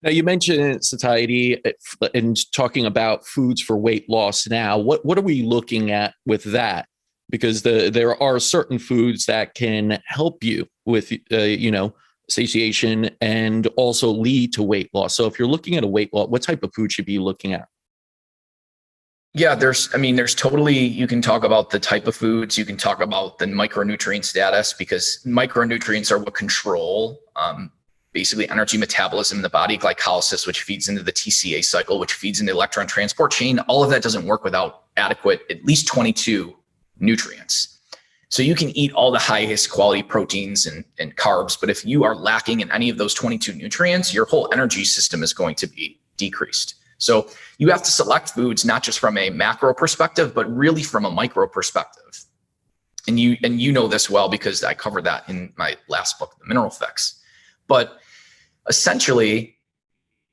Now, you mentioned satiety and talking about foods for weight loss. Now, what are we looking at with that? Because there are certain foods that can help you with satiation and also lead to weight loss. So, if you're looking at a weight loss, what type of food should you be looking at? Yeah, there's totally, you can talk about the type of foods, you can talk about the micronutrient status, because micronutrients are what control basically energy metabolism in the body, glycolysis, which feeds into the TCA cycle, which feeds into the electron transport chain. All of that doesn't work without adequate, at least 22 nutrients. So you can eat all the highest quality proteins and carbs, but if you are lacking in any of those 22 nutrients, your whole energy system is going to be decreased. So you have to select foods, not just from a macro perspective, but really from a micro perspective. And you know this well, because I covered that in my last book, The Mineral Fix. But essentially,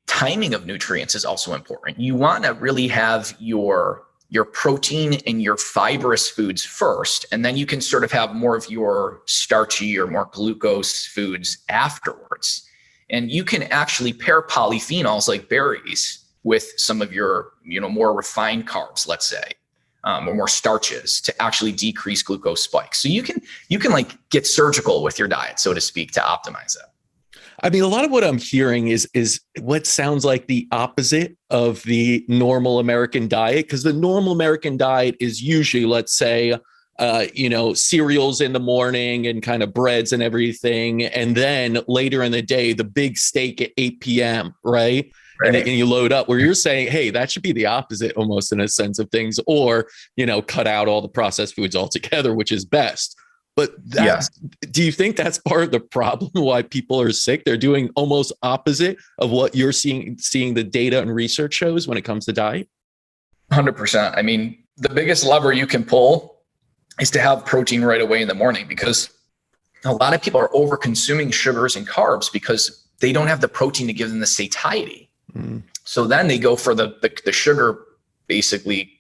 timing of nutrients is also important. You want to really have your protein and your fibrous foods first, and then you can sort of have more of your starchy or more glucose foods afterwards. And you can actually pair polyphenols like berries with some of your, more refined carbs, let's say, or more starches, to actually decrease glucose spikes. So you can like get surgical with your diet, so to speak, to optimize it. I mean, a lot of what I'm hearing is what sounds like the opposite of the normal American diet, because the normal American diet is usually, let's say, cereals in the morning and kind of breads and everything. And then later in the day, the big steak at 8 p.m., right? And then you load up, where you're saying, hey, that should be the opposite almost, in a sense of things, or, cut out all the processed foods altogether, which is best. But do you think that's part of the problem why people are sick? They're doing almost opposite of what you're seeing the data and research shows when it comes to diet? 100%. I mean, the biggest lever you can pull is to have protein right away in the morning, because a lot of people are over consuming sugars and carbs because they don't have the protein to give them the satiety. So then they go for the sugar, basically,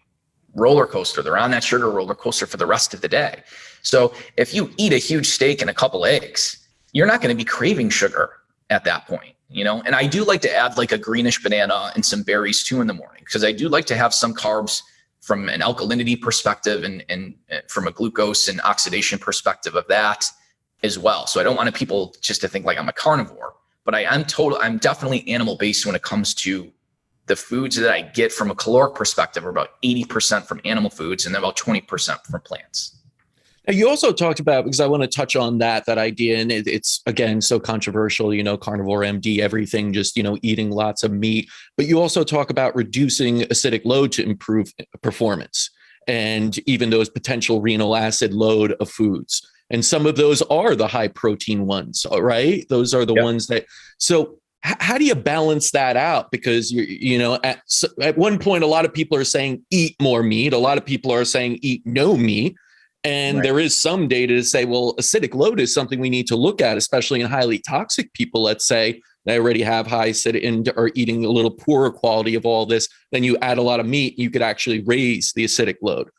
roller coaster. They're on that sugar roller coaster for the rest of the day. So if you eat a huge steak and a couple eggs, you're not going to be craving sugar at that point, And I do like to add like a greenish banana and some berries too in the morning, because I do like to have some carbs from an alkalinity perspective and from a glucose and oxidation perspective of that as well. So I don't want people just to think like I'm a carnivore, but I'm definitely animal based when it comes to the foods that I get from a caloric perspective are about 80% from animal foods and then about 20% from plants. Now, you also talked about, because I want to touch on that idea, and it's, again, so controversial, carnivore MD, everything, just, eating lots of meat. But you also talk about reducing acidic load to improve performance, and even those potential renal acid load of foods. And some of those are the high protein ones, right? Those are the ones that, so how do you balance that out? Because at one point, a lot of people are saying eat more meat. A lot of people are saying eat no meat. And there is some data to say, well, acidic load is something we need to look at, especially in highly toxic people. Let's say they already have high acidity and are eating a little poorer quality of all this. Then you add a lot of meat, you could actually raise the acidic load.